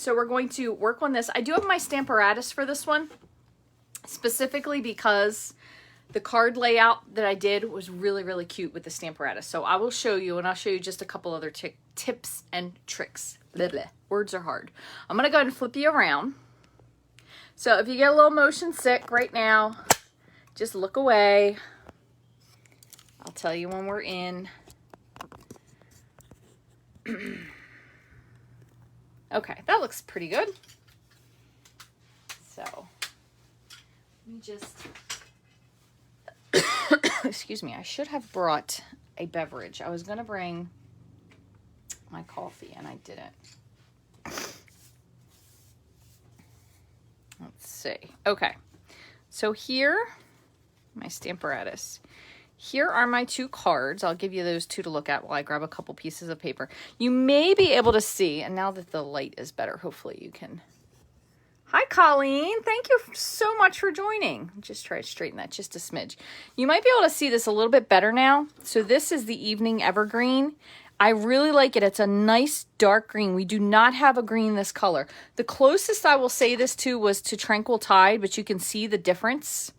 So we're going to work on this. I do have my Stamparatus for this one, specifically because the card layout that I did was really, really cute with the Stamparatus. So I will show you, and I'll show you just a couple other tips and tricks. Blah, blah. Words are hard. I'm going to go ahead and flip you around. So if you get a little motion sick right now, just look away. I'll tell you when we're in. Okay, that looks pretty good. So, let me just, excuse me, I should have brought a beverage. I was going to bring my coffee and I didn't. Let's see. Okay, so here, my Stamparatus. Here are my two cards. I'll give you those two to look at while I grab a couple pieces of paper. You may be able to see, and now that the light is better, hopefully you can. Hi, Colleen. Thank you so much for joining. Just try to straighten that just a smidge. You might be able to see this a little bit better now. So this is the Evening Evergreen. I really like it. It's a nice dark green. We do not have a green this color. The closest I will say this to was to Tranquil Tide, but you can see the difference.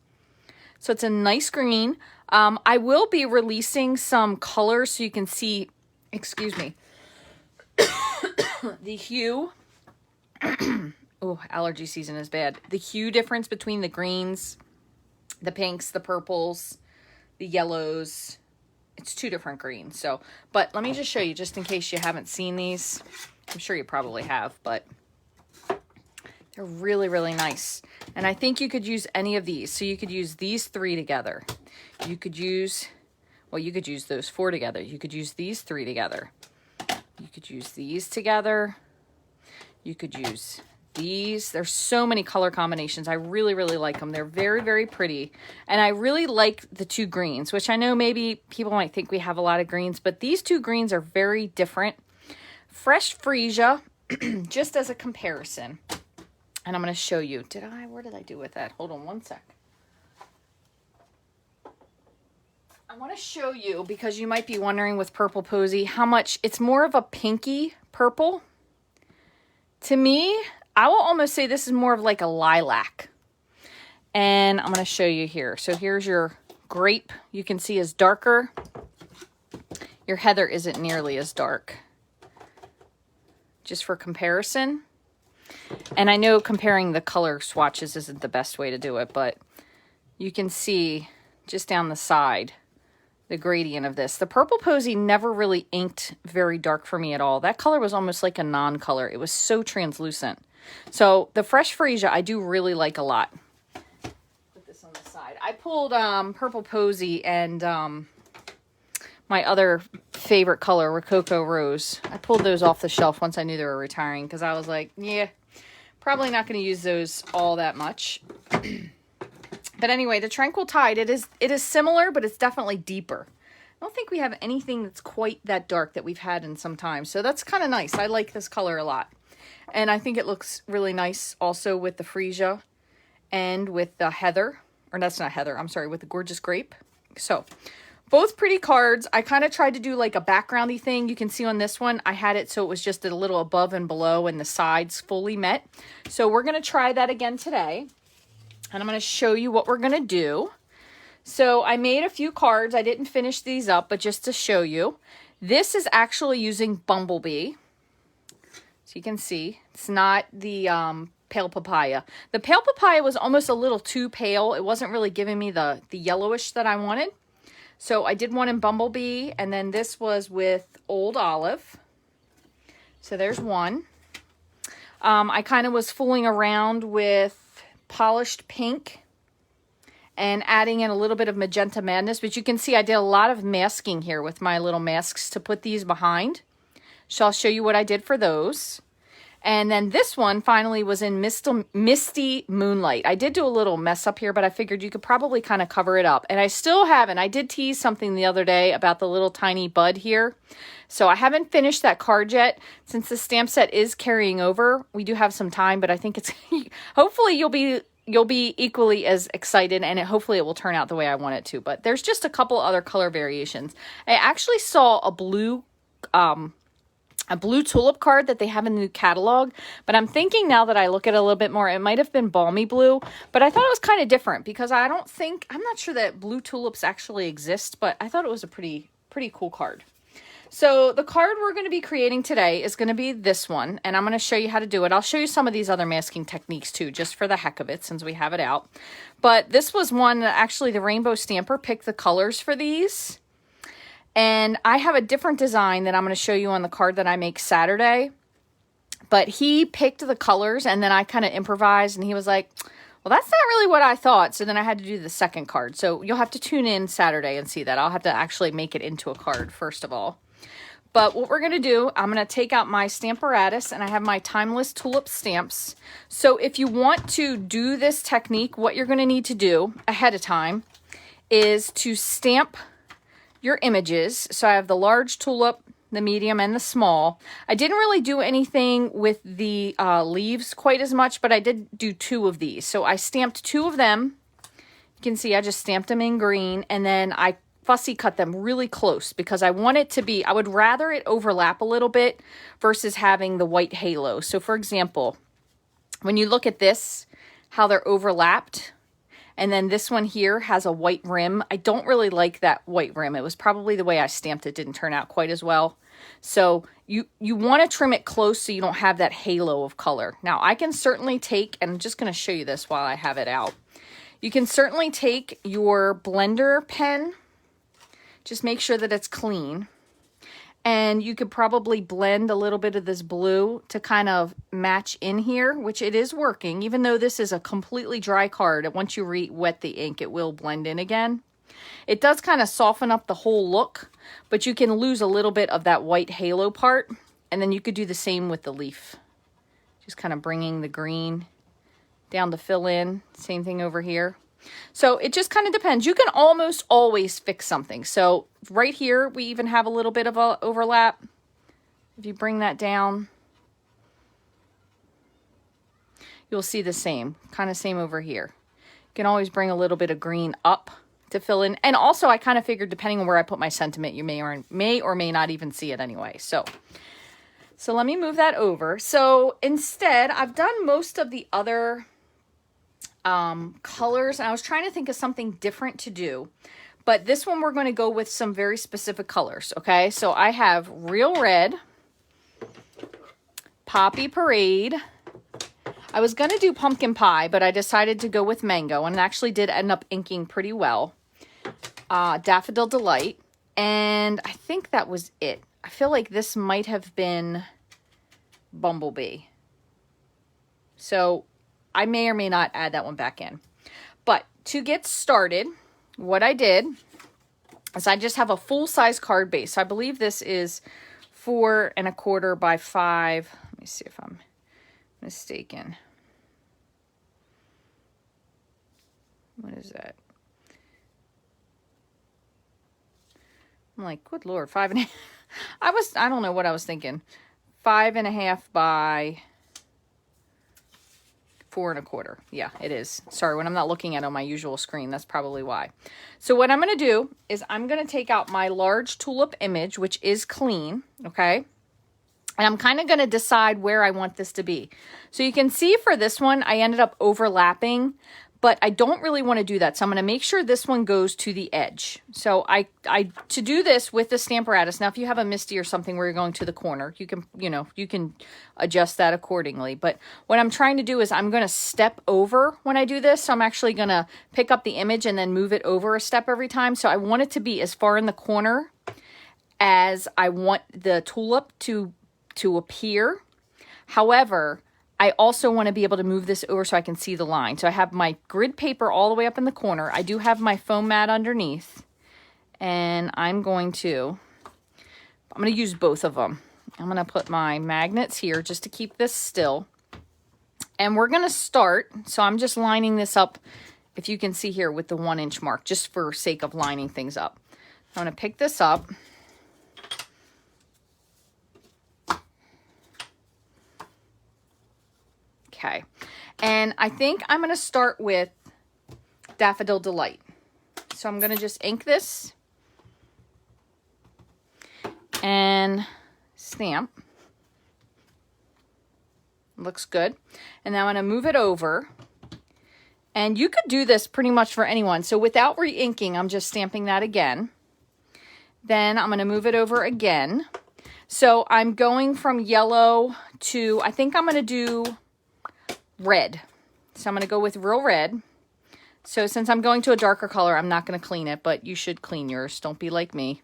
So it's a nice green. I will be releasing some colors so you can see, excuse me, the hue. Oh, allergy season is bad. The hue difference between the greens, the pinks, the purples, the yellows. It's two different greens. So, but let me just show you just in case you haven't seen these. I'm sure you probably have, but they're really, really nice. And I think you could use any of these. So you could use these three together. You could use, well, you could use those four together. You could use these three together. You could use these together. You could use these. There's so many color combinations. I really, really like them. They're very, very pretty. And I really like the two greens, which I know maybe people might think we have a lot of greens, but these two greens are very different. Fresh Freesia, just as a comparison. And I'm going to show you. Where did I do with that? Hold on one sec. I want to show you, because you might be wondering with Purple Posy, how much, it's more of a pinky purple. To me, I will almost say this is more of like a lilac. And I'm going to show you here. So here's your grape. You can see is darker. Your heather isn't nearly as dark. Just for comparison. And I know comparing the color swatches isn't the best way to do it, but you can see just down the side the gradient of this. The Purple Posy never really inked very dark for me at all. That color was almost like a non-color. It was so translucent. So the Fresh Freesia I do really like a lot. Put this on the side. I pulled Purple Posy and my other favorite color, Rococo Rose. I pulled those off the shelf once I knew they were retiring because I was like, yeah, probably not going to use those all that much. But anyway, the Tranquil Tide, it is similar, but it's definitely deeper. I don't think we have anything that's quite that dark that we've had in some time. So that's kind of nice. I like this color a lot. And I think it looks really nice also with the Freesia and with the heather. Or that's not heather, I'm sorry, with the Gorgeous Grape. So both pretty cards. I kind of tried to do like a backgroundy thing. You can see on this one, I had it so it was just a little above and below and the sides fully met. So we're going to try that again today. And I'm going to show you what we're going to do. So I made a few cards. I didn't finish these up, but just to show you. This is actually using Bumblebee. So you can see, it's not the Pale Papaya. The Pale Papaya was almost a little too pale. It wasn't really giving me the yellowish that I wanted. So I did one in Bumblebee, and then this was with Old Olive. So there's one. I kind of was fooling around with Polished Pink and adding in a little bit of Magenta Madness, but you can see I did a lot of masking here with my little masks to put these behind. So I'll show you what I did for those. And then this one finally was in Misty Moonlight. I did do a little mess up here, but I figured you could probably kind of cover it up. And I still haven't. I did tease something the other day about the little tiny bud here. So I haven't finished that card yet. Since the stamp set is carrying over, we do have some time, but I think it's hopefully you'll be equally as excited, and hopefully it will turn out the way I want it to. But there's just a couple other color variations. I actually saw a blue a blue tulip card that they have in the new catalog, but I'm thinking now that I look at it a little bit more, it might have been balmy blue, but I thought it was kind of different because I'm not sure that blue tulips actually exist, but I thought it was a pretty cool card. So the card we're going to be creating today is going to be this one, and I'm going to show you how to do it. I'll show you some of these other masking techniques too, just for the heck of it, since we have it out. But this was one that actually the Rainbow Stamper picked the colors for these. And I have a different design that I'm going to show you on the card that I make Saturday. But he picked the colors, and then I kind of improvised, and he was like, well, that's not really what I thought. So then I had to do the second card. So you'll have to tune in Saturday and see that. I'll have to actually make it into a card, first of all. But what we're going to do, I'm going to take out my Stamparatus, and I have my Timeless Tulip stamps. So if you want to do this technique, what you're going to need to do ahead of time is to stamp your images. So I have the large tulip, the medium, and the small. I didn't really do anything with the leaves quite as much, but I did do 2 of these. So I stamped 2 of them. You can see I just stamped them in green, and then I fussy cut them really close because I want it to be, I would rather it overlap a little bit versus having the white halo. So for example, when you look at this, how they're overlapped, and then this one here has a white rim. I don't really like that white rim. It was probably the way I stamped it didn't turn out quite as well. So you want to trim it close so you don't have that halo of color. Now I can certainly take, and I'm just going to show you this while I have it out. You can certainly take your blender pen, just make sure that it's clean. And you could probably blend a little bit of this blue to kind of match in here, which it is working. Even though this is a completely dry card, once you wet the ink, it will blend in again. It does kind of soften up the whole look, but you can lose a little bit of that white halo part. And then you could do the same with the leaf. Just kind of bringing the green down to fill in. Same thing over here. So it just kind of depends. You can almost always fix something. So right here, we even have a little bit of a overlap. If you bring that down, you'll see the same, kind of same over here. You can always bring a little bit of green up to fill in. And also I kind of figured depending on where I put my sentiment, you may or may not even see it anyway. So let me move that over. So instead, I've done most of the other colors, and I was trying to think of something different to do, but this one we're going to go with some very specific colors. Okay, so I have Real Red, Poppy Parade. I was going to do Pumpkin Pie, but I decided to go with Mango, and actually did end up inking pretty well. Daffodil Delight, and I think that was it. I feel like this might have been Bumblebee. So I may or may not add that one back in. But to get started, what I did is I just have a full-size card base. So I believe this is 4 1/4 by 5. Let me see if I'm mistaken. What is that? I'm like, good Lord, 5 1/2. I don't know what I was thinking. 5 1/2 by 4 1/4. Yeah, it is. Sorry, when I'm not looking at it on my usual screen, that's probably why. So what I'm going to do is I'm going to take out my large tulip image, which is clean, okay? And I'm kind of going to decide where I want this to be. So you can see for this one, I ended up overlapping, but I don't really want to do that. So I'm going to make sure this one goes to the edge. So to do this with the Stamparatus, now if you have a MISTI or something where you're going to the corner, you can adjust that accordingly. But what I'm trying to do is I'm going to step over when I do this. So I'm actually going to pick up the image and then move it over a step every time. So I want it to be as far in the corner as I want the tulip to appear. However, I also want to be able to move this over so I can see the line. So I have my grid paper all the way up in the corner. I do have my foam mat underneath. And I'm going to use both of them. I'm going to put my magnets here just to keep this still. And we're going to start. So I'm just lining this up, if you can see here, with the 1-inch mark, just for sake of lining things up. I'm going to pick this up. Okay, and I think I'm going to start with Daffodil Delight. So I'm going to just ink this and stamp. Looks good. And now I'm going to move it over. And you could do this pretty much for anyone. So without re-inking, I'm just stamping that again. Then I'm going to move it over again. So I'm going from yellow to, I think I'm going to do red. So I'm going to go with real red. So since I'm going to a darker color, I'm not going to clean it, but you should clean yours. Don't be like me.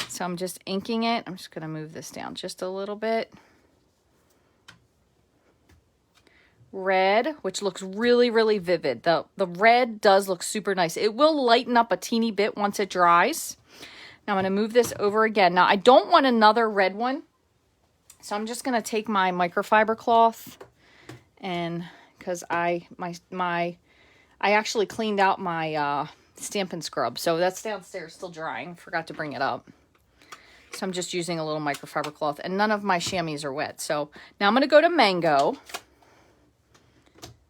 So I'm just inking it. I'm just going to move this down just a little bit. Red, which looks really, really vivid. The red does look super nice. It will lighten up a teeny bit once it dries. Now I'm going to move this over again. Now I don't want another red one. So I'm just going to take my microfiber cloth, and because I actually cleaned out my Stampin' Scrub. So that's downstairs still drying. Forgot to bring it up. So I'm just using a little microfiber cloth, and none of my chamois are wet. So now I'm going to go to Mango.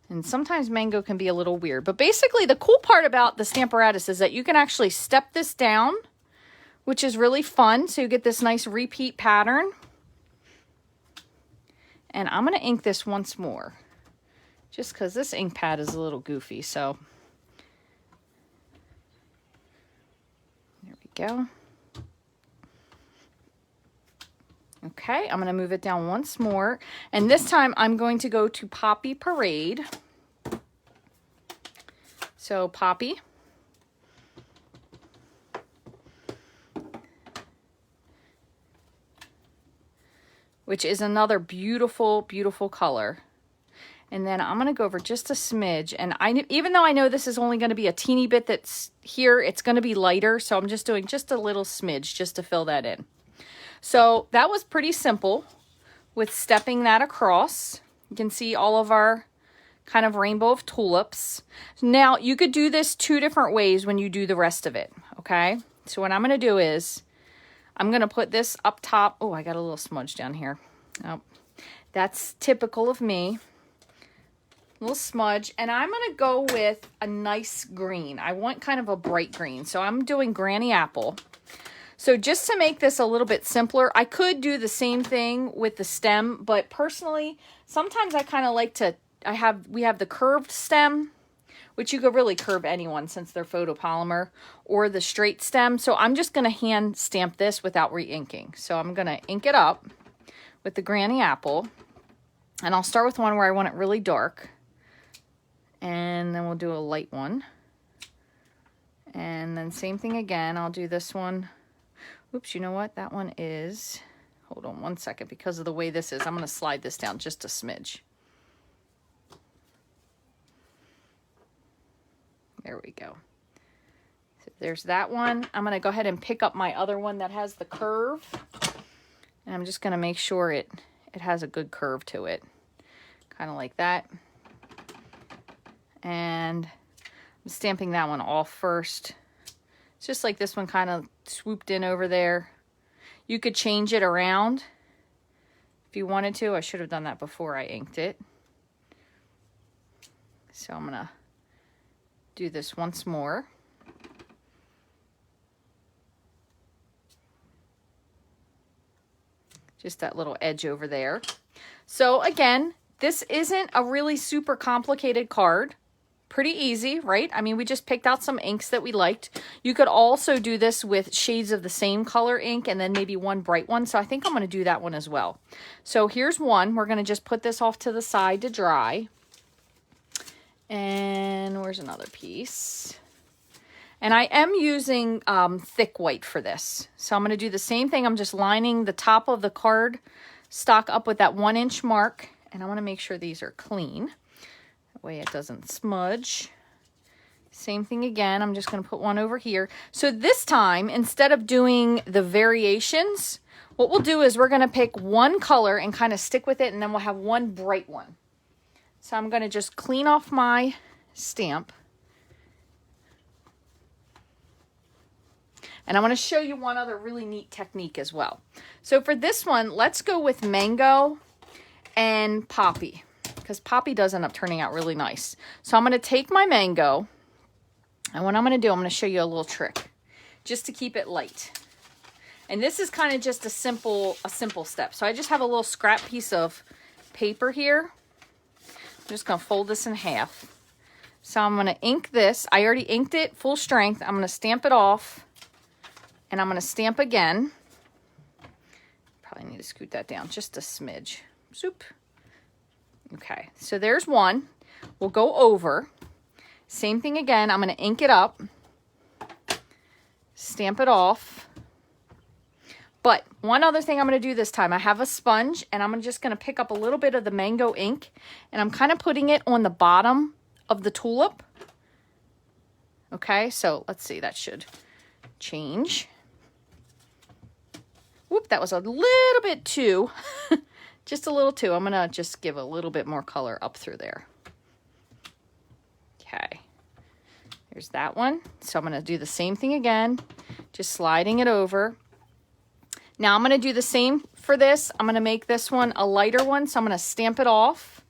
And sometimes Mango can be a little weird. But basically the cool part about the Stamparatus is that you can actually step this down, which is really fun. So you get this nice repeat pattern. And I'm going to ink this once more, just because this ink pad is a little goofy. So there we go. Okay, I'm going to move it down once more. And this time I'm going to go to Poppy Parade. So Poppy. Which is another beautiful, beautiful color. And then I'm going to go over just a smidge. And even though I know this is only going to be a teeny bit that's here, it's going to be lighter. So I'm just doing just a little smidge just to fill that in. So that was pretty simple with stepping that across. You can see all of our kind of rainbow of tulips. Now you could do this two different ways when you do the rest of it. Okay. So what I'm going to do is I'm going to put this up top. Oh, I got a little smudge down here. Oh, that's typical of me. A little smudge. And I'm going to go with a nice green. I want kind of a bright green. So I'm doing Granny Apple. So just to make this a little bit simpler, I could do the same thing with the stem, but personally, sometimes I kind of like to, we have the curved stem, which you could really curve anyone since they're photopolymer, or the straight stem. So I'm just going to hand stamp this without re-inking. So I'm going to ink it up with the Granny Apple, and I'll start with one where I want it really dark, and then we'll do a light one. And then same thing again, I'll do this one. Oops, you know what? That one is, hold on one second, because of the way this is, I'm going to slide this down just a smidge. There we go. So there's that one. I'm going to go ahead and pick up my other one that has the curve. And I'm just going to make sure it has a good curve to it. Kind of like that. And I'm stamping that one off first. It's just like this one kind of swooped in over there. You could change it around if you wanted to. I should have done that before I inked it. So I'm going to do this once more. Just that little edge over there. So again, this isn't a really super complicated card. Pretty easy, right? I mean, we just picked out some inks that we liked. You could also do this with shades of the same color ink and then maybe one bright one. So I think I'm going to do that one as well. So here's one. We're going to just put this off to the side to dry. And where's another piece? And I am using thick white for this. So I'm going to do the same thing. I'm just lining the top of the card stock up with that 1-inch mark. And I want to make sure these are clean. Way it doesn't smudge. Same thing again. I'm just going to put one over here. So this time, instead of doing the variations, what we'll do is we're going to pick one color and kind of stick with it, and then we'll have one bright one. So I'm going to just clean off my stamp. And I want to show you one other really neat technique as well. So for this one, let's go with Mango and Poppy, because Poppy does end up turning out really nice. So I'm going to take my Mango, and what I'm going to do, I'm going to show you a little trick just to keep it light. And this is kind of just a simple step. So I just have a little scrap piece of paper here. I'm just going to fold this in half. So I'm going to ink this. I already inked it full strength. I'm going to stamp it off, and I'm going to stamp again. Probably need to scoot that down just a smidge. Zoop. Okay, so there's one. We'll go over. Same thing again. I'm going to ink it up, stamp it off. But one other thing I'm going to do this time, I have a sponge, and I'm just going to pick up a little bit of the mango ink, and I'm kind of putting it on the bottom of the tulip. Okay, so let's see, that should change. Whoop, that was a little bit too, just a little too. I'm going to just give a little bit more color up through there. Okay, there's that one. So I'm going to do the same thing again, just sliding it over. Now I'm going to do the same for this. I'm going to make this one a lighter one, so I'm going to stamp it off.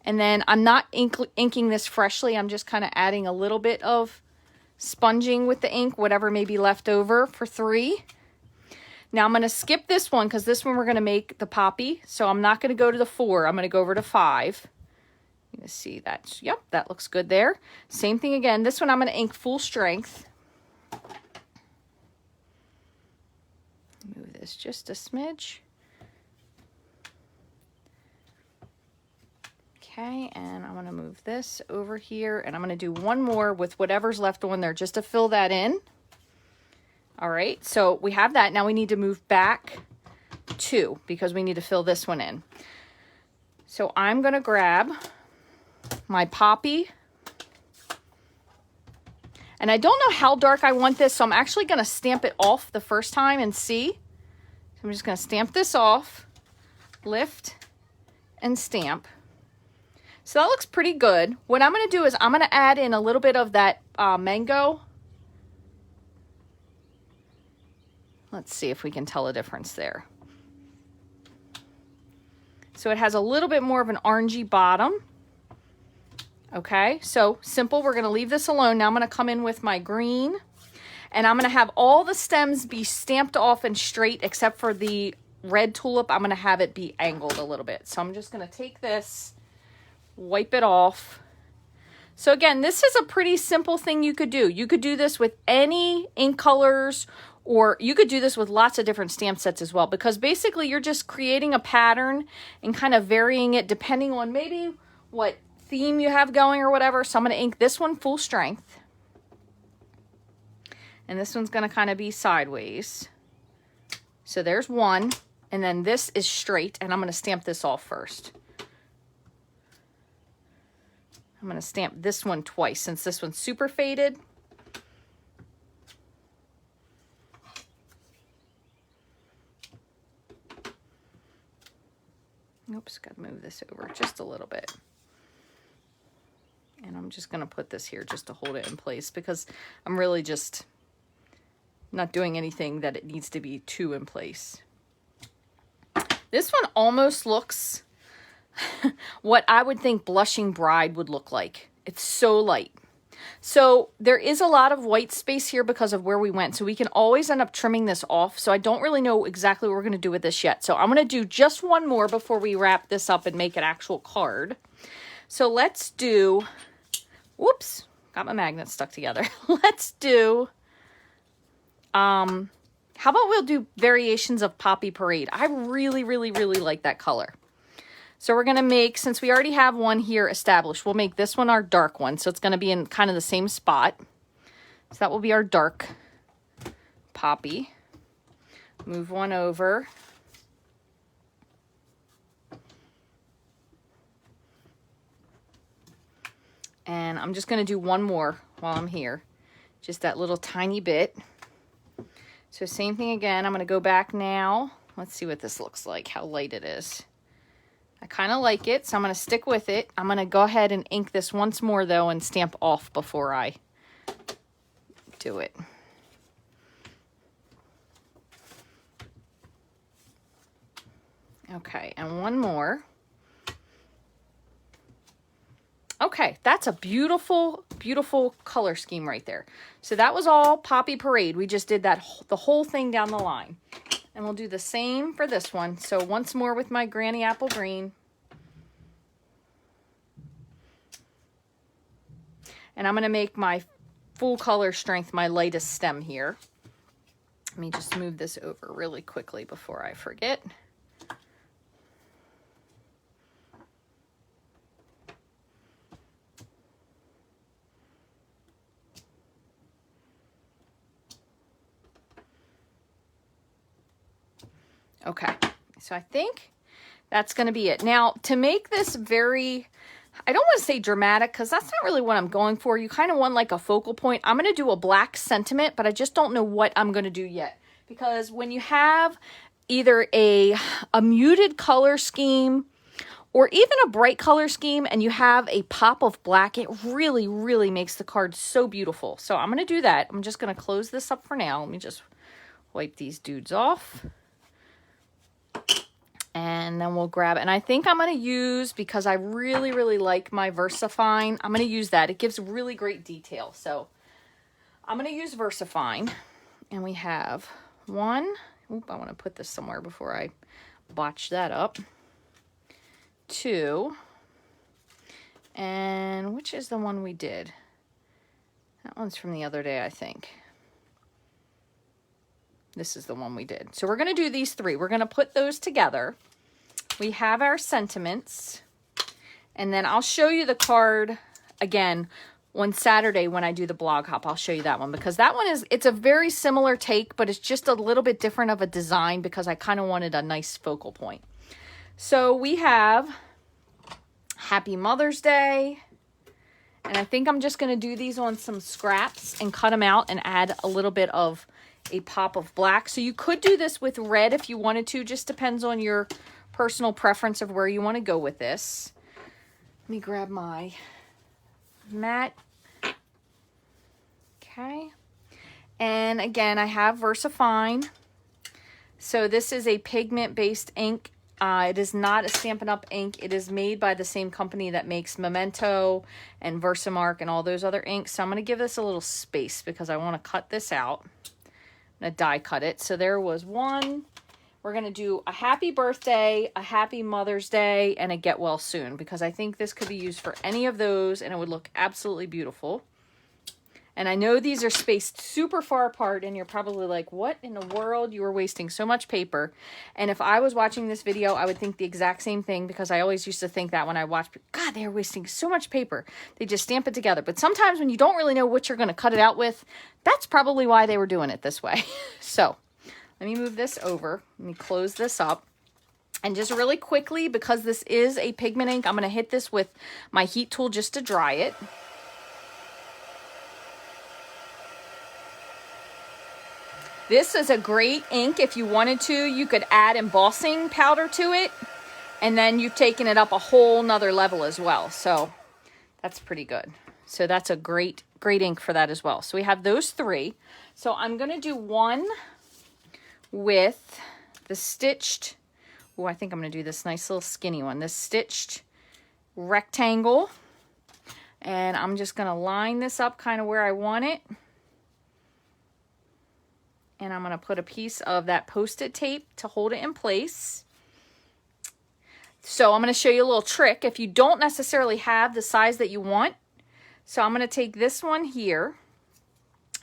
And then I'm not inking this freshly. I'm just kind of adding a little bit of sponging with the ink, whatever may be left over for 3. Now I'm going to skip this one because this one we're going to make the poppy. So I'm not going to go to the 4. I'm going to go over to 5. You can see that. Yep, that looks good there. Same thing again. This one I'm going to ink full strength. Move this just a smidge. Okay, and I'm going to move this over here, and I'm going to do one more with whatever's left on there just to fill that in. All right, so we have that. Now we need to move back 2 because we need to fill this one in. So I'm going to grab my poppy, and I don't know how dark I want this, so I'm actually going to stamp it off the first time and see. So I'm just going to stamp this off, lift, and stamp. So that looks pretty good. What I'm going to do is I'm going to add in a little bit of that mango. Let's see if we can tell a difference there. So it has a little bit more of an orangey bottom. Okay, so simple. We're going to leave this alone. Now I'm going to come in with my green, and I'm going to have all the stems be stamped off and straight except for the red tulip. I'm going to have it be angled a little bit. So I'm just going to take this, wipe it off. So again, this is a pretty simple thing you could do. You could do this with any ink colors, or you could do this with lots of different stamp sets as well, because basically you're just creating a pattern and kind of varying it depending on maybe what theme you have going or whatever. So I'm going to ink this one full strength, and this one's going to kind of be sideways. So there's one, and then this is straight, and I'm going to stamp this off first. I'm going to stamp this one twice since this one's super faded. Oops, got to move this over just a little bit. And I'm just going to put this here just to hold it in place because I'm really just not doing anything that it needs to be too in place. This one almost looks what I would think Blushing Bride would look like. It's so light. So there is a lot of white space here because of where we went. So we can always end up trimming this off. So I don't really know exactly what we're going to do with this yet. So I'm going to do just one more before we wrap this up and make an actual card. So let's do, whoops, got my magnet stuck together. Let's do, how about we'll do variations of Poppy Parade. I really, really, really like that color. So we're going to make, since we already have one here established, we'll make this one our dark one. So it's going to be in kind of the same spot. So that will be our dark poppy. Move one over. And I'm just going to do one more while I'm here. Just that little tiny bit. So same thing again. I'm going to go back now. Let's see what this looks like, how light it is. I kind of like it, so I'm going to stick with it. I'm going to go ahead and ink this once more, though, and stamp off before I do it. Okay, and one more. Okay, that's a beautiful, beautiful color scheme right there. So that was all Poppy Parade. We just did that the whole thing down the line. And we'll do the same for this one. So once more with my Granny Apple Green. And I'm going to make my full color strength my lightest stem here. Let me just move this over really quickly before I forget. Okay, so I think that's going to be it. Now, to make this very, I don't want to say dramatic because that's not really what I'm going for. You kind of want like a focal point. I'm going to do a black sentiment, but I just don't know what I'm going to do yet. Because when you have either a muted color scheme or even a bright color scheme and you have a pop of black, it really, really makes the card so beautiful. So I'm going to do that. I'm just going to close this up for now. Let me just wipe these dudes off. And then we'll grab it. And I think I'm going to use, because I really, really like my VersaFine, I'm going to use that. It gives really great detail. So I'm going to use VersaFine. And we have one. Oop, I want to put this somewhere before I botch that up. 2. And which is the one we did? That one's from the other day, I think. This is the one we did. So we're going to do these 3. We're going to put those together. We have our sentiments. And then I'll show you the card again on Saturday when I do the blog hop. I'll show you that one because that one it's a very similar take, but it's just a little bit different of a design because I kind of wanted a nice focal point. So we have Happy Mother's Day. And I think I'm just going to do these on some scraps and cut them out and add a little bit of a pop of black. So you could do this with red if you wanted to. Just depends on your personal preference of where you want to go with this. Let me grab my matte. Okay. And again, I have VersaFine. So this is a pigment-based ink. It is not a Stampin' Up ink. It is made by the same company that makes Memento and Versamark and all those other inks. So I'm going to give this a little space because I want to cut this out. I'm going to die cut it. So there was one. We're going to do a happy birthday, a happy Mother's Day, and a get well soon because I think this could be used for any of those and it would look absolutely beautiful. And I know these are spaced super far apart and you're probably like, what in the world? You were wasting so much paper. And if I was watching this video, I would think the exact same thing because I always used to think that when I watched, God, they're wasting so much paper. They just stamp it together. But sometimes when you don't really know what you're going to cut it out with, that's probably why they were doing it this way. So let me move this over. Let me close this up. And just really quickly, because this is a pigment ink, I'm going to hit this with my heat tool just to dry it. This is a great ink. If you wanted to, you could add embossing powder to it. And then you've taken it up a whole nother level as well. So that's pretty good. So that's a great, great ink for that as well. So we have those 3. So I'm going to do one with the stitched, oh, I think I'm going to do this nice little skinny one. This stitched rectangle. And I'm just going to line this up kind of where I want it. And I'm going to put a piece of that Post-it tape to hold it in place. So I'm going to show you a little trick if you don't necessarily have the size that you want. So I'm going to take this one here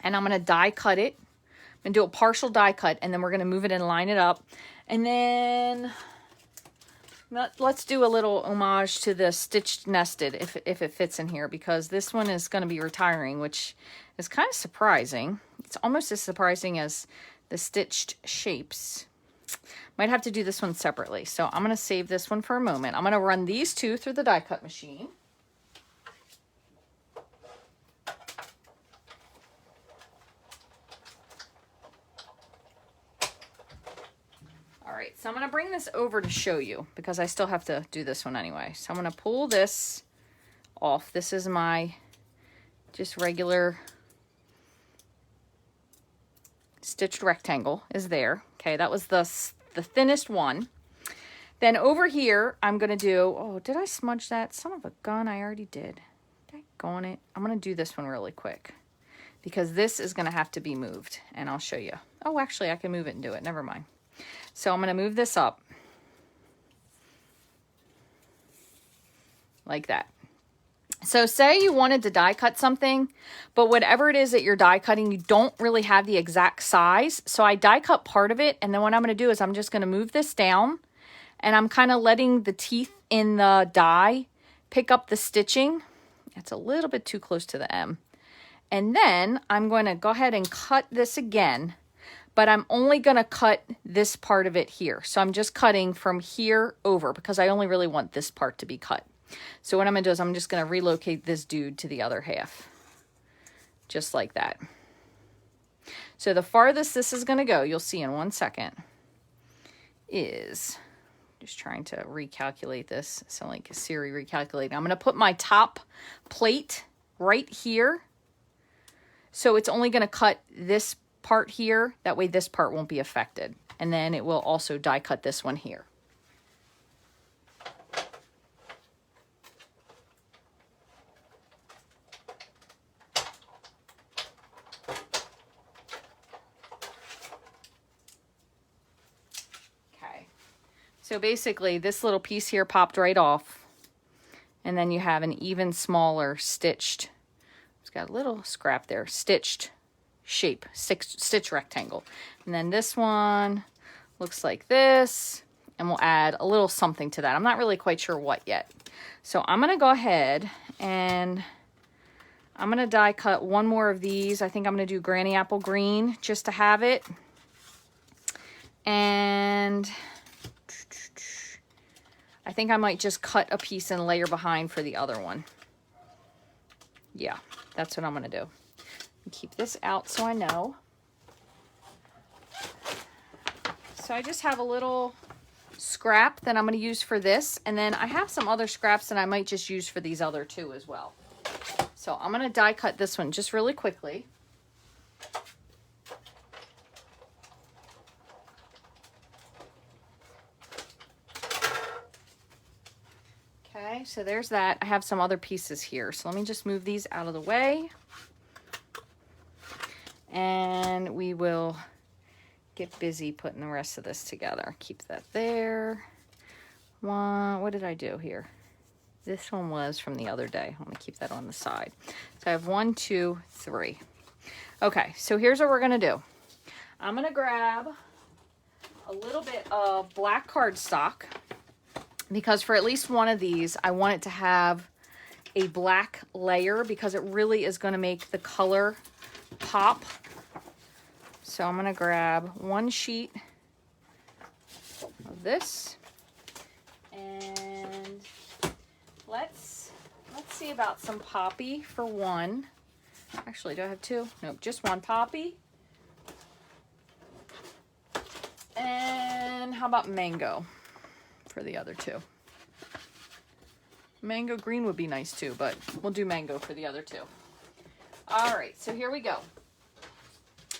and I'm going to die cut it. I'm going to do a partial die cut and then we're going to move it and line it up. And then let's do a little homage to the stitched nested if it fits in here because this one is going to be retiring, which is kind of surprising. It's almost as surprising as the stitched shapes. Might have to do this one separately. So I'm going to save this one for a moment. I'm going to run these 2 through the die cut machine. All right, so I'm going to bring this over to show you because I still have to do this one anyway. So I'm going to pull this off. This is my just regular stitched rectangle is there. Okay, that was the thinnest one. Then over here, I'm going to do, oh, did I smudge that? Son of a gun, I already did. Daggone it. I'm going to do this one really quick because this is going to have to be moved and I'll show you. Oh, actually, I can move it and do it. Never mind. So I'm going to move this up like that. So say you wanted to die cut something, but whatever it is that you're die cutting, you don't really have the exact size. So I die cut part of it, and then what I'm going to do is I'm just going to move this down, and I'm kind of letting the teeth in the die pick up the stitching. It's a little bit too close to the M. And then I'm going to go ahead and cut this again, but I'm only going to cut this part of it here. So I'm just cutting from here over because I only really want this part to be cut. So what I'm going to do is I'm just going to relocate this dude to the other half, just like that. So the farthest this is going to go, you'll see in 1 second, is just trying to recalculate this. Sound like Siri recalculating. I'm going to put my top plate right here. So it's only going to cut this part here. That way this part won't be affected. And then it will also die cut this one here. So basically this little piece here popped right off, and then you have an even smaller stitched, it's got a little scrap there, stitched shape, stitch rectangle. And then this one looks like this, and we'll add a little something to that. I'm not really quite sure what yet. So I'm going to go ahead and I'm going to die cut one more of these. I think I'm going to do Granny Apple Green just to have it. And I think I might just cut a piece and layer behind for the other one. Yeah, that's what I'm going to do. Keep this out so I know. So I just have a little scrap that I'm going to use for this. And then I have some other scraps that I might just use for these other two as well. So I'm going to die cut this one just really quickly. Okay, so there's that. I have some other pieces here. So let me just move these out of the way. And we will get busy putting the rest of this together. Keep that there. What did I do here? This one was from the other day. I'm going to keep that on the side. So I have 1, 2, 3. Okay, so here's what we're going to do. I'm going to grab a little bit of black cardstock, because for at least one of these, I want it to have a black layer because it really is going to make the color pop. So I'm going to grab one sheet of this, and let's see about some poppy for one. Actually, do I have two? Nope, just one poppy. And how about mango for the other two? Mango green would be nice too, but we'll do mango for the other two. All right, so here we go.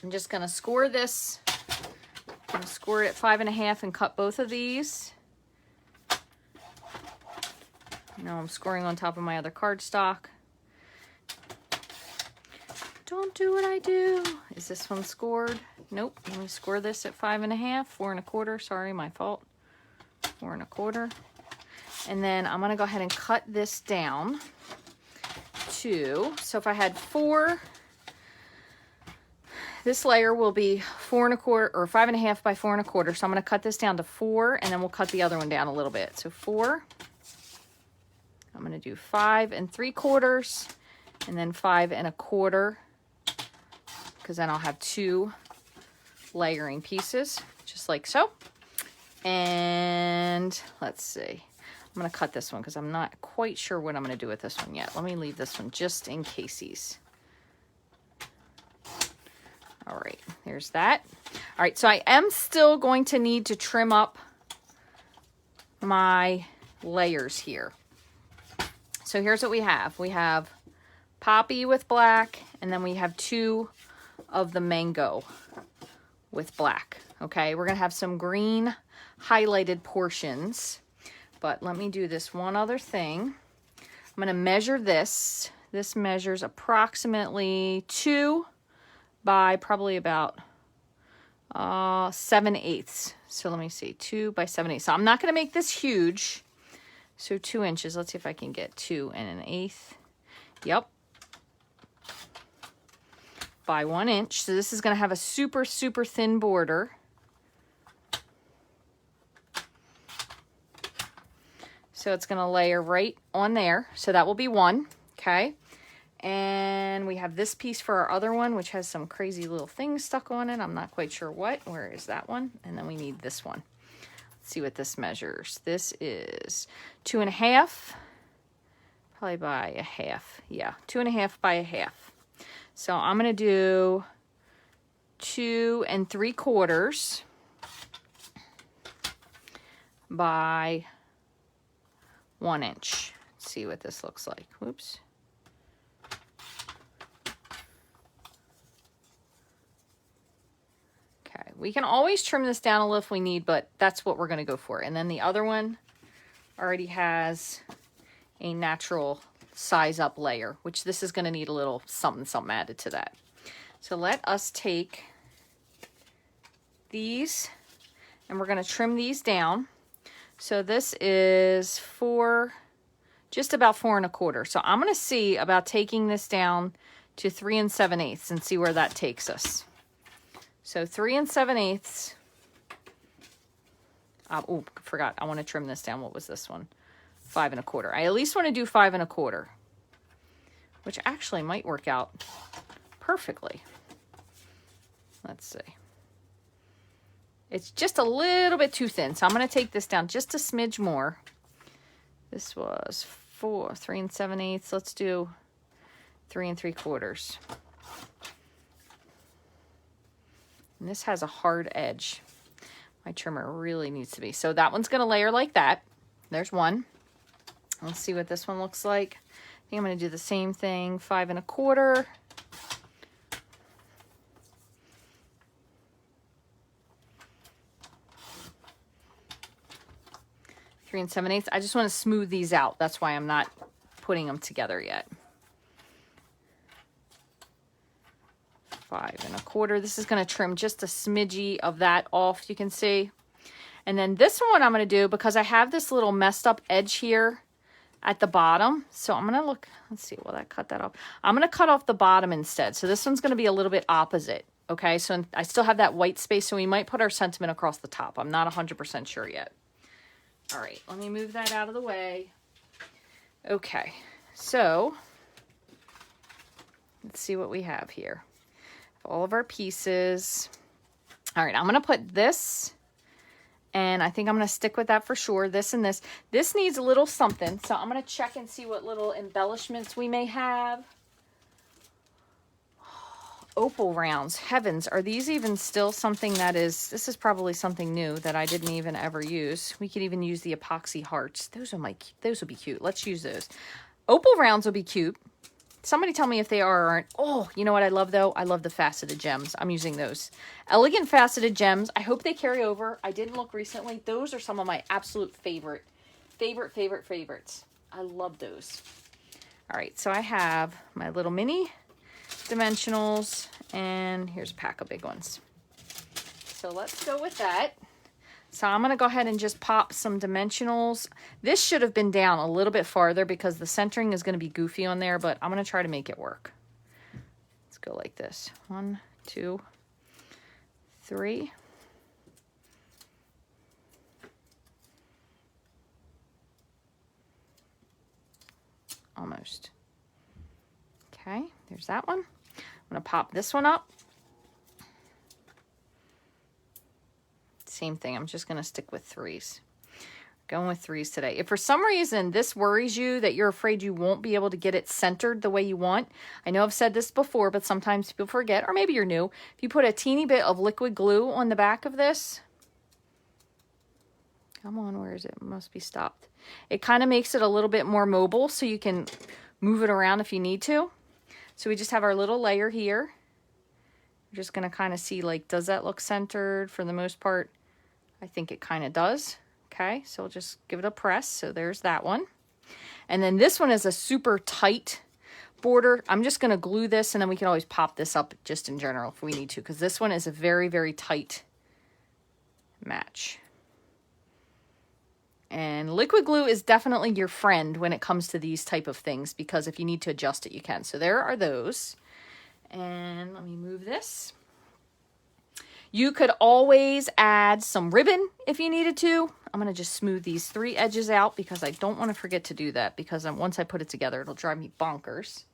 I'm just gonna score this. I'm gonna score it at 5.5 and cut both of these. Now I'm scoring on top of my other cardstock. Don't do what I do. Is this one scored? Nope. Let me score this at 5.5, 4.25. Sorry, my fault. 4.25. And then I'm gonna go ahead and cut this down to, so if I had 4, this layer will be 4.25 or 5.5 by 4.25. So I'm gonna cut this down to 4, and then we'll cut the other one down a little bit. So 4, I'm gonna do 5.75, and then 5.25, because then I'll have 2 layering pieces, just like so. And let's see, I'm gonna cut this one because I'm not quite sure what I'm gonna do with this one yet. Let me leave this one just in casies. All right, there's that. All right, so I am still going to need to trim up my layers here. So here's what we have. We have poppy with black, and then we have 2 of the mango with black. Okay, we're gonna have some green highlighted portions, but let me do this one other thing. I'm gonna measure this. This measures approximately 2 by probably about 7/8. So let me see, 2 by 7/8. So I'm not going to make this huge. So 2 inches. Let's see if I can get 2 1/8. Yep. By 1 inch. So this is going to have a super, super thin border. So it's going to layer right on there. So that will be 1. Okay. And we have this piece for our other one, which has some crazy little things stuck on it. I'm not quite sure what. Where is that one? And then we need this one. Let's see what this measures. This is 2.5, probably by 1/2. Yeah, 2.5 by 1/2. So I'm going to do 2 3/4 by 1 inch. Let's see what this looks like. Whoops. Okay, we can always trim this down a little if we need, but that's what we're going to go for. And then the other one already has a natural size up layer, which this is going to need a little something added to that. So let us take these and we're going to trim these down. So this is just about 4 1/4. So I'm going to see about taking this down to 3 7/8 and see where that takes us. So 3 7/8. Oh, forgot. I want to trim this down. What was this one? 5 1/4. I at least want to do 5 1/4, which actually might work out perfectly. Let's see. It's just a little bit too thin, so I'm going to take this down just a smidge more. This was 3 7/8. Let's do 3 3/4. And this has a hard edge. My trimmer really needs to be. So that one's going to layer like that. There's one. Let's see what this one looks like. I think I'm going to do the same thing, 5 1/4. 3 7/8. I just want to smooth these out. That's why I'm not putting them together yet. 5 1/4. This is going to trim just a smidgy of that off, you can see. And then this one I'm going to do, because I have this little messed up edge here at the bottom. So I'm going to look, let's see, will that cut that off? I'm going to cut off the bottom instead. So this one's going to be a little bit opposite. Okay, so I still have that white space, so we might put our sentiment across the top. I'm not 100% sure yet. All right, let me move that out of the way. Okay, so let's see what we have here. All of our pieces. All right, I'm going to put this, and I think I'm going to stick with that for sure. This and this. This needs a little something, so I'm going to check and see what little embellishments we may have. Opal rounds. Heavens, are these even still something that is, this is probably something new that I didn't even ever use. We could even use the epoxy hearts. Those will be cute. Let's use those. Opal rounds will be cute. Somebody tell me if they are or aren't. Oh, you know what I love though? I love the faceted gems. I'm using those. Elegant faceted gems. I hope they carry over. I didn't look recently. Those are some of my absolute favorites. I love those. All right, so I have my little mini dimensionals, and here's a pack of big ones. So let's go with that. So I'm going to go ahead and just pop some dimensionals. This should have been down a little bit farther because the centering is going to be goofy on there, but I'm going to try to make it work. Let's go like this. 1, 2, 3. Almost. Okay, there's that one. I'm going to pop this one up. Same thing. I'm just going to stick with 3s. Going with 3s today. If for some reason this worries you that you're afraid you won't be able to get it centered the way you want, I know I've said this before, but sometimes people forget, or maybe you're new. If you put a teeny bit of liquid glue on the back of this, come on, where is it? It must be stopped. It kind of makes it a little bit more mobile so you can move it around if you need to. So we just have our little layer here. We're just going to kind of see, like, does that look centered? For the most part, I think it kind of does. Okay, so we'll just give it a press. So there's that one. And then this one is a super tight border. I'm just going to glue this, and then we can always pop this up just in general if we need to, because this one is a very, very tight match. And liquid glue is definitely your friend when it comes to these type of things, because if you need to adjust it, you can. So there are those. And let me move this. You could always add some ribbon if you needed to. I'm going to just smooth these 3 edges out because I don't want to forget to do that, because once I put it together, it'll drive me bonkers.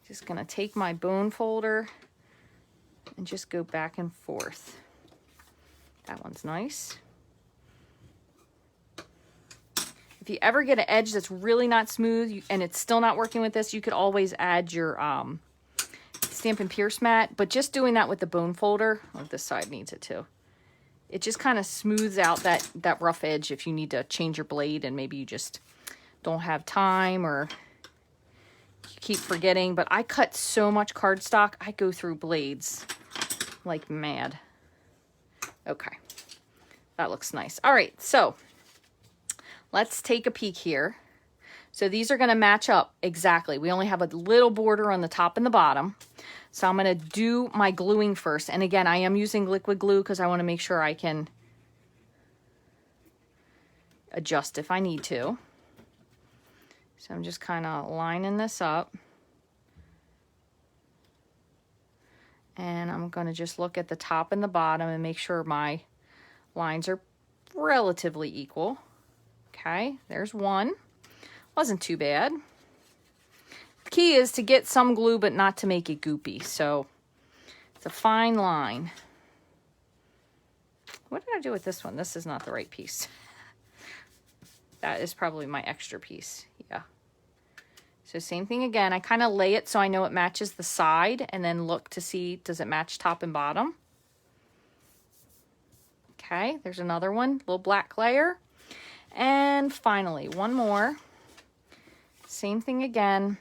Just going to take my bone folder and just go back and forth. That one's nice. If you ever get an edge that's really not smooth and it's still not working with this, you could always add your Stampin' Pierce mat, but just doing that with the bone folder, oh, this side needs it too. It just kind of smooths out that rough edge if you need to change your blade and maybe you just don't have time or you keep forgetting. But I cut so much cardstock, I go through blades like mad. Okay, that looks nice. All right, so let's take a peek here. So these are going to match up exactly. We only have a little border on the top and the bottom. So I'm going to do my gluing first. And again, I am using liquid glue because I want to make sure I can adjust if I need to. So I'm just kind of lining this up. And I'm going to just look at the top and the bottom and make sure my lines are relatively equal. Okay, there's one. Wasn't too bad. The key is to get some glue, but not to make it goopy. So it's a fine line. What did I do with this one? This is not the right piece. That is probably my extra piece. Yeah. So same thing again. I kind of lay it so I know it matches the side and then look to see, does it match top and bottom? Okay, there's another one, little black layer. And finally, one more. Same thing again.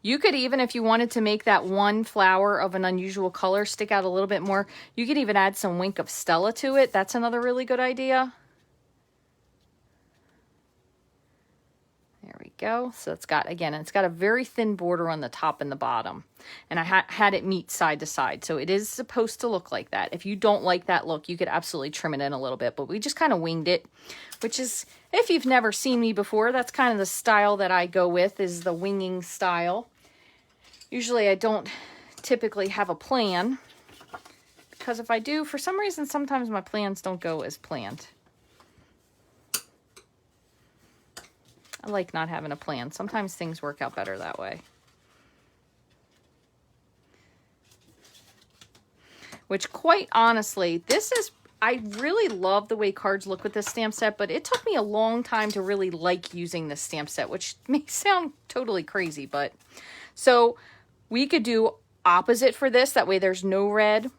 You could even, if you wanted to make that one flower of an unusual color stick out a little bit more, you could even add some Wink of Stella to it. That's another really good idea. There we go. So it's got, again, it's got a very thin border on the top and the bottom. And I had it meet side to side. So it is supposed to look like that. If you don't like that look, you could absolutely trim it in a little bit. But we just kind of winged it, which is, if you've never seen me before, that's kind of the style that I go with, is the winging style. Usually I don't typically have a plan, because if I do, for some reason, sometimes my plans don't go as planned. I like not having a plan. Sometimes things work out better that way. Which, quite honestly, this is, I really love the way cards look with this stamp set, but it took me a long time to really like using this stamp set, which may sound totally crazy, but so we could do opposite for this. That way there's no red,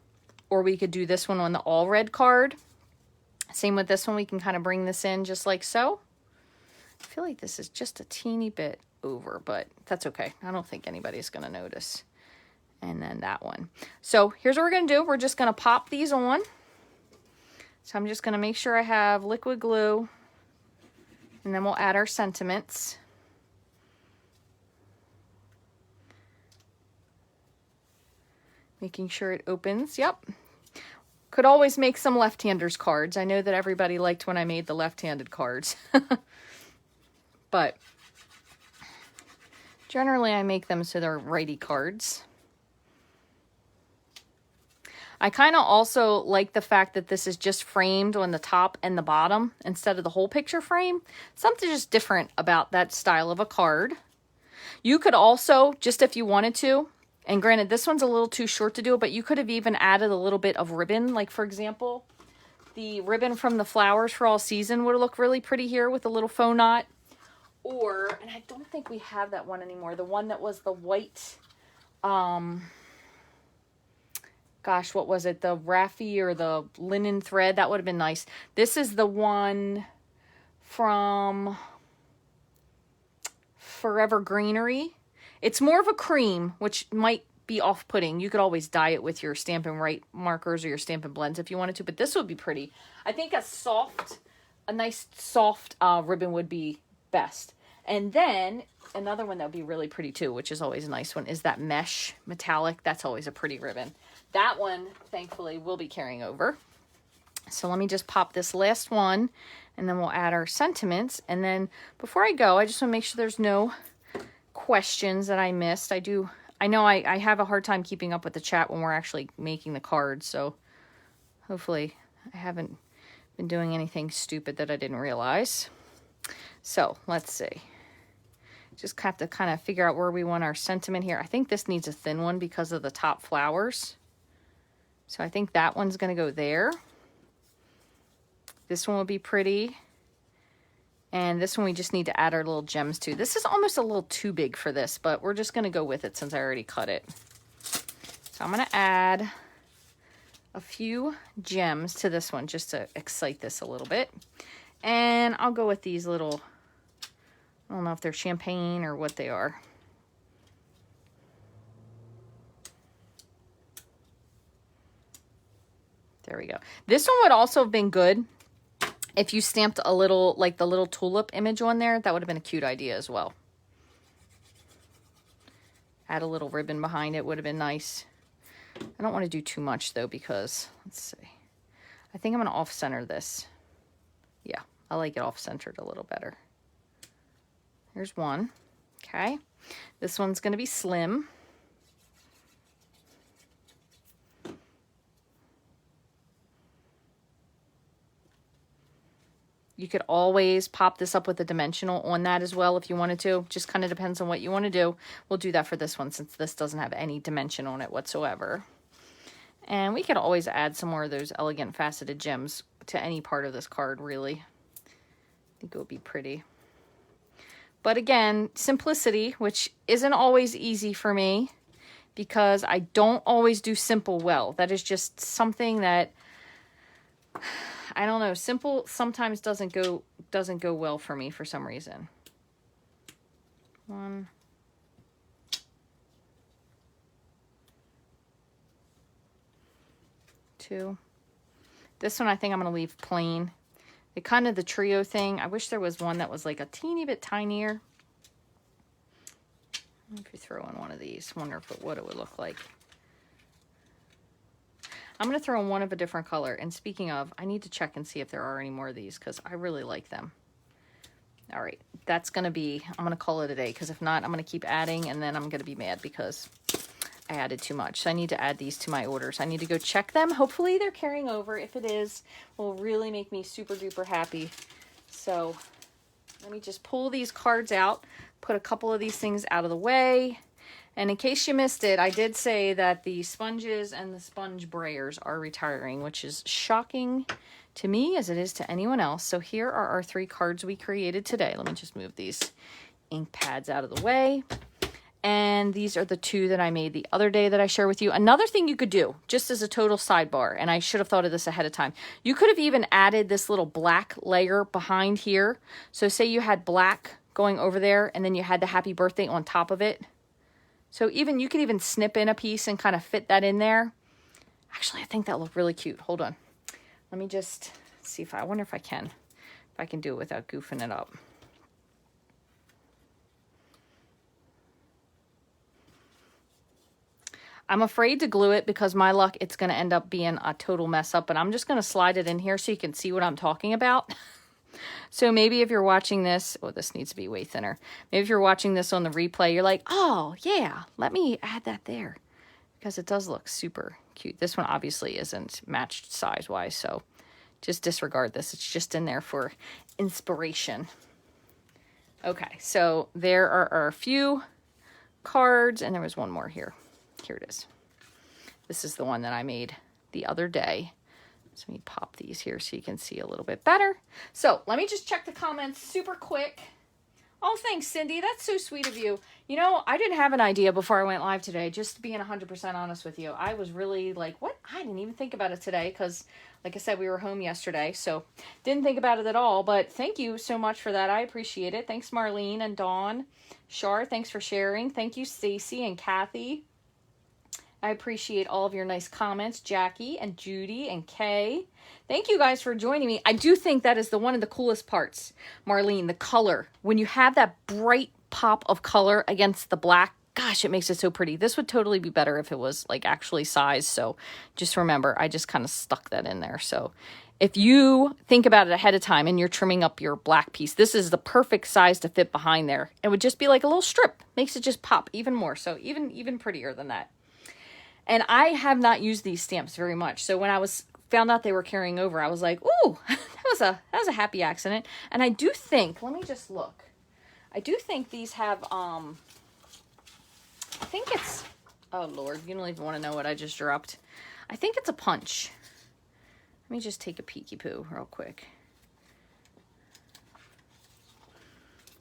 or we could do this one on the all red card. Same with this one. We can kind of bring this in just like so. I feel like this is just a teeny bit over, but that's okay. I don't think anybody's going to notice. And then that one. So here's what we're going to do. We're just going to pop these on. So I'm just going to make sure I have liquid glue, and then we'll add our sentiments. Making sure it opens. Yep. Could always make some left-handers cards. I know that everybody liked when I made the left-handed cards. But generally I make them so they're righty cards. I kind of also like the fact that this is just framed on the top and the bottom instead of the whole picture frame. Something just different about that style of a card. You could also, just if you wanted to, and granted this one's a little too short to do it, but you could have even added a little bit of ribbon. Like for example, the ribbon from the Flowers for All Season would look really pretty here with a little faux knot. Or, and I don't think we have that one anymore, the one that was the white, gosh, what was it? The Raffi or the linen thread. That would have been nice. This is the one from Forever Greenery. It's more of a cream, which might be off-putting. You could always dye it with your Stampin' Right markers or your Stampin' Blends if you wanted to, but this would be pretty. I think a nice soft ribbon would be best. And then another one that would be really pretty too, which is always a nice one, is that mesh metallic. That's always a pretty ribbon. That one, thankfully, will be carrying over. So let me just pop this last one, and then we'll add our sentiments. And then before I go, I just want to make sure there's no questions that I missed. I know I have a hard time keeping up with the chat when we're actually making the cards, so hopefully I haven't been doing anything stupid that I didn't realize. So let's see. Just have to kind of figure out where we want our sentiment here. I think this needs a thin one because of the top flowers. So I think that one's going to go there. This one will be pretty. And this one we just need to add our little gems to. This is almost a little too big for this, but we're just going to go with it since I already cut it. So I'm going to add a few gems to this one just to excite this a little bit. And I'll go with these little, I don't know if they're champagne or what they are. There we go. This one would also have been good if you stamped a little, like the little tulip image on there. That would have been a cute idea as well. Add a little ribbon behind it would have been nice. I don't want to do too much though, because let's see. I think I'm going to off-center this. Yeah, I like it off-centered a little better. Here's one. Okay. This one's going to be slim. You could always pop this up with a dimensional on that as well if you wanted to. Just kind of depends on what you want to do. We'll do that for this one since this doesn't have any dimension on it whatsoever. And we could always add some more of those elegant faceted gems to any part of this card, really. I think it would be pretty. But again, simplicity, which isn't always easy for me because I don't always do simple well. That is just something that, I don't know, simple sometimes doesn't go well for me for some reason. 1, 2. This one I think I'm going to leave plain. The kind of the trio thing. I wish there was one that was like a teeny bit tinier. If you throw in one of these, wonder what it would look like. I'm going to throw in one of a different color. And speaking of, I need to check and see if there are any more of these because I really like them. All right, that's going to be, I'm going to call it a day because if not, I'm going to keep adding and then I'm going to be mad because I added too much. So I need to add these to my orders. I need to go check them. Hopefully they're carrying over. If it is, will really make me super duper happy. So let me just pull these cards out, put a couple of these things out of the way. And in case you missed it, I did say that the sponges and the sponge brayers are retiring, which is shocking to me as it is to anyone else. So here are our 3 cards we created today. Let me just move these ink pads out of the way. And these are the 2 that I made the other day that I share with you. Another thing you could do, just as a total sidebar, and I should have thought of this ahead of time, you could have even added this little black layer behind here. So say you had black going over there, and then you had the happy birthday on top of it. So even you could even snip in a piece and kind of fit that in there. Actually, I think that looked really cute. Hold on. Let me just see if I wonder if I can do it without goofing it up. I'm afraid to glue it because my luck, it's going to end up being a total mess up, but I'm just going to slide it in here so you can see what I'm talking about. So maybe if you're watching this, oh, this needs to be way thinner. Maybe if you're watching this on the replay, you're like, oh yeah, let me add that there because it does look super cute. This one obviously isn't matched size wise, so just disregard this. It's just in there for inspiration. Okay, so there are our few cards and there was one more here. Here it is. This is the one that I made the other day. So let me pop these here so you can see a little bit better. So let me just check the comments super quick. Oh, thanks, Cindy. That's so sweet of you. You know, I didn't have an idea before I went live today, just being 100% honest with you. I was really like, what? I didn't even think about it today because, like I said, we were home yesterday. So didn't think about it at all. But thank you so much for that. I appreciate it. Thanks, Marlene and Dawn. Shar, thanks for sharing. Thank you, Stacy and Kathy. I appreciate all of your nice comments. Jackie and Judy and Kay. Thank you guys for joining me. I do think that is one of the coolest parts, Marlene, the color. When you have that bright pop of color against the black, gosh, it makes it so pretty. This would totally be better if it was like actually sized. So just remember, I just kind of stuck that in there. So if you think about it ahead of time and you're trimming up your black piece, this is the perfect size to fit behind there. It would just be like a little strip. Makes it just pop even more. So even prettier than that. And I have not used these stamps very much. So when I found out they were carrying over, I was like, ooh, that was a happy accident. And I do think, let me just look. I do think these have, I think it's, oh Lord, you don't even want to know what I just dropped. I think it's a punch. Let me just take a peeky poo real quick.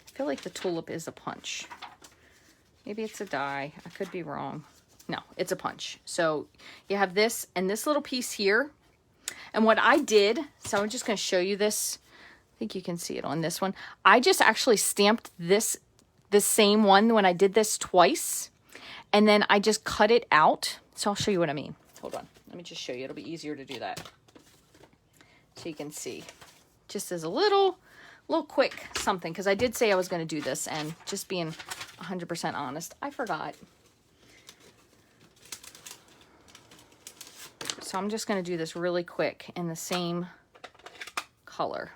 I feel like the tulip is a punch. Maybe it's a die. I could be wrong. No, it's a punch. So you have this and this little piece here. And what I did, so I'm just going to show you this. I think you can see it on this one. I just actually stamped this same one when I did this twice. And then I just cut it out. So I'll show you what I mean. Hold on. Let me just show you. It'll be easier to do that. So you can see, just as a little quick something, because I did say I was going to do this, and just being 100% honest, I forgot. So I'm just going to do this really quick in the same color.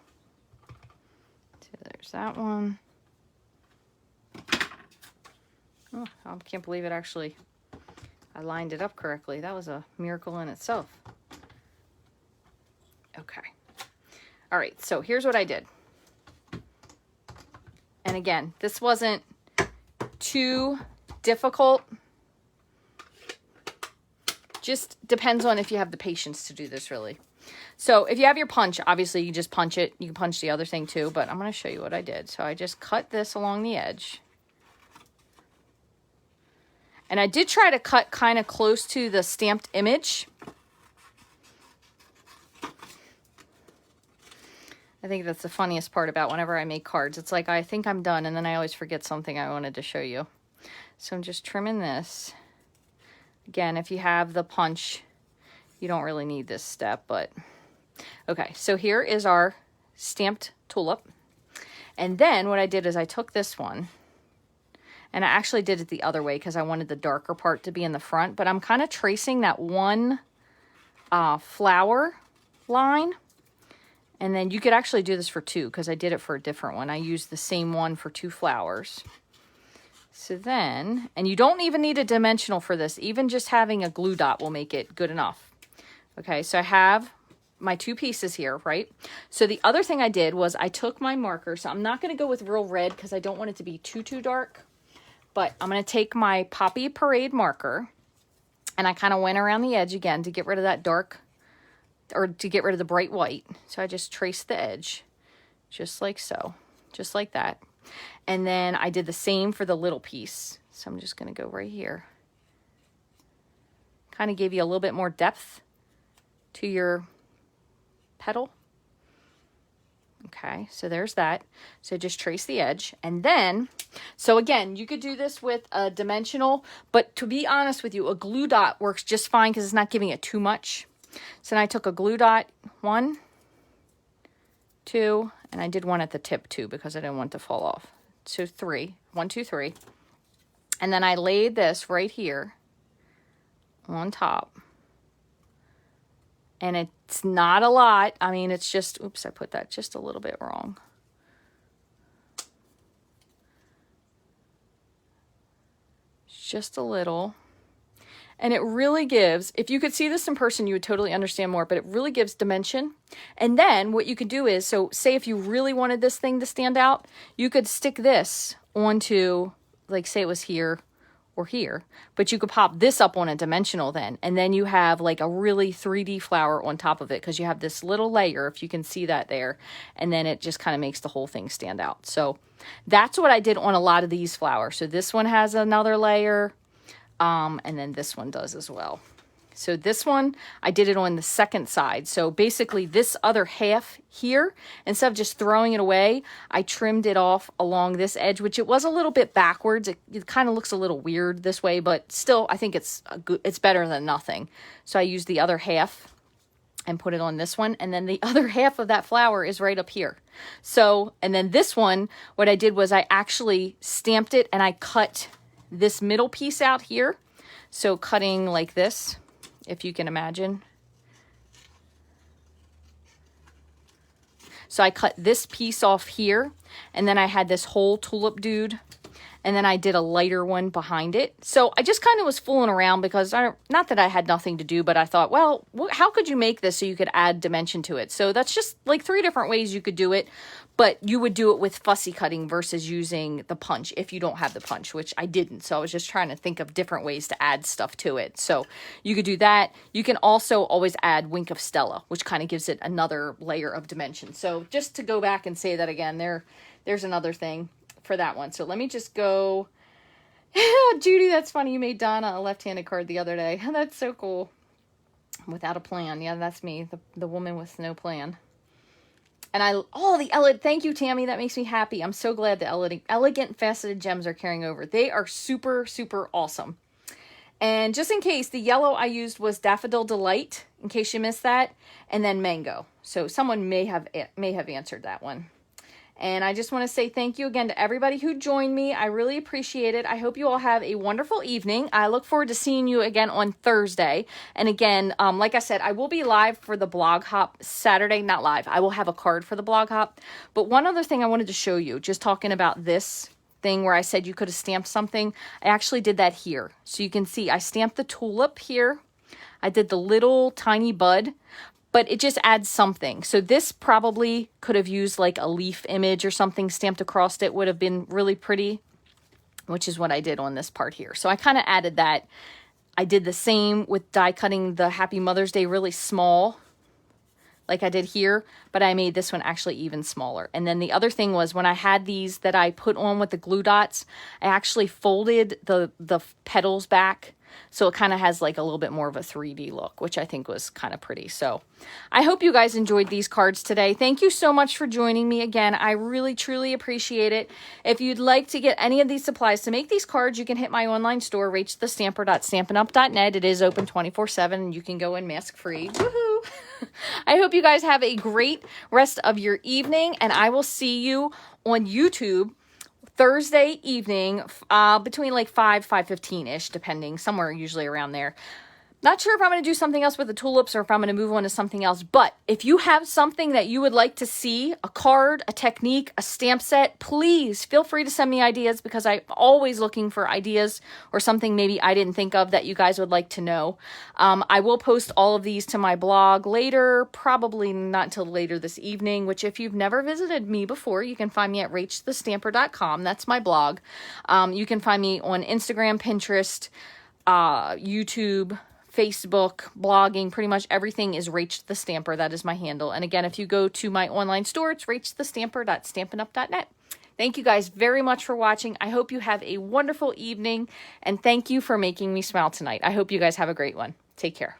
So there's that one. Oh, I can't believe it actually, I lined it up correctly. That was a miracle in itself. Okay. All right, so here's what I did. And again, this wasn't too difficult. Just depends on if you have the patience to do this, really. So if you have your punch, obviously you just punch it. You can punch the other thing too, but I'm going to show you what I did. So I just cut this along the edge. And I did try to cut kind of close to the stamped image. I think that's the funniest part about whenever I make cards. It's like I think I'm done, and then I always forget something I wanted to show you. So I'm just trimming this. Again, if you have the punch, you don't really need this step, but okay. So here is our stamped tulip. And then what I did is I took this one, and I actually did it the other way because I wanted the darker part to be in the front, but I'm kind of tracing that one flower line. And then you could actually do this for two because I did it for a different one. I used the same one for two flowers. So then, and you don't even need a dimensional for this. Even just having a glue dot will make it good enough. Okay, so I have my two pieces here, right? So the other thing I did was I took my marker. So I'm not going to go with real red because I don't want it to be too dark. But I'm going to take my Poppy Parade marker. And I kind of went around the edge again to get rid of that dark, or to get rid of the bright white. So I just traced the edge just like so, just like that. And then I did the same for the little piece. So I'm just going to go right here. Kind of gave you a little bit more depth to your petal. Okay, so there's that. So just trace the edge. And then, so again, you could do this with a dimensional, but to be honest with you, a glue dot works just fine because it's not giving it too much. So then I took a glue dot, 1, 2, and I did one at the tip too because I didn't want it to fall off. So 3, 1, 2, 3. And then I laid this right here on top. And it's not a lot. I mean, it's just, oops, I put that just a little bit wrong. Just a little. And it really gives, if you could see this in person, you would totally understand more, but it really gives dimension. And then what you could do is, so say if you really wanted this thing to stand out, you could stick this onto, like say it was here or here, but you could pop this up on a dimensional then. And then you have like a really 3D flower on top of it because you have this little layer, if you can see that there. And then it just kind of makes the whole thing stand out. So that's what I did on a lot of these flowers. So this one has another layer. And then this one does as well. So this one, I did it on the second side. So basically this other half here, instead of just throwing it away, I trimmed it off along this edge, which it was a little bit backwards. It kind of looks a little weird this way, but still I think it's better than nothing. So I used the other half and put it on this one. And then the other half of that flower is right up here. So, and then this one, what I did was I actually stamped it and I cut this middle piece out here. So cutting like this, if you can imagine. So I cut this piece off here, and then I had this whole tulip dude, and then I did a lighter one behind it. So I just kind of was fooling around because, not that I had nothing to do, but I thought, well, how could you make this so you could add dimension to it? So that's just like 3 different ways you could do it, but you would do it with fussy cutting versus using the punch if you don't have the punch, which I didn't. So I was just trying to think of different ways to add stuff to it. So you could do that. You can also always add Wink of Stella, which kind of gives it another layer of dimension. So just to go back and say that again, there's another thing for that one. So let me just go. Judy, that's funny. You made Donna a left-handed card the other day. That's so cool. Without a plan. Yeah, that's me. The woman with no plan. And thank you, Tammy. That makes me happy. I'm so glad the elegant faceted gems are carrying over. They are super, super awesome. And just in case, the yellow I used was Daffodil Delight, in case you missed that, and then Mango. So someone may have answered that one. And I just want to say thank you again to everybody who joined me. I really appreciate it. I hope you all have a wonderful evening. I look forward to seeing you again on Thursday. And again, like I said, I will be live for the Blog Hop Saturday. Not live. I will have a card for the Blog Hop. But one other thing I wanted to show you, just talking about this thing where I said you could have stamped something. I actually did that here. So you can see I stamped the tulip here. I did the little tiny bud. But it just adds something. So this probably could have used like a leaf image or something stamped across it, would have been really pretty, which is what I did on this part here. So I kind of added that. I did the same with die cutting the Happy Mother's Day really small, like I did here, but I made this one actually even smaller. And then the other thing was when I had these that I put on with the glue dots, I actually folded the petals back. So it kind of has like a little bit more of a 3D look, which I think was kind of pretty. So I hope you guys enjoyed these cards today. Thank you so much for joining me again. I really, truly appreciate it. If you'd like to get any of these supplies to make these cards, you can hit my online store, rachthestamper.stampinup.net. It is open 24/7 and you can go in mask free. Woohoo! I hope you guys have a great rest of your evening, and I will see you on YouTube Thursday evening, between like 5:15-ish, depending, somewhere usually around there. Not sure if I'm going to do something else with the tulips or if I'm going to move on to something else, but if you have something that you would like to see, a card, a technique, a stamp set, please feel free to send me ideas, because I'm always looking for ideas or something maybe I didn't think of that you guys would like to know. I will post all of these to my blog later, probably not until later this evening, which if you've never visited me before, you can find me at rachthestamper.com. That's my blog. You can find me on Instagram, Pinterest, YouTube, Facebook, blogging, pretty much everything is Rach the Stamper. That is my handle. And again, if you go to my online store, it's rachthestamper.stampinup.net. Thank you guys very much for watching. I hope you have a wonderful evening, and thank you for making me smile tonight. I hope you guys have a great one. Take care.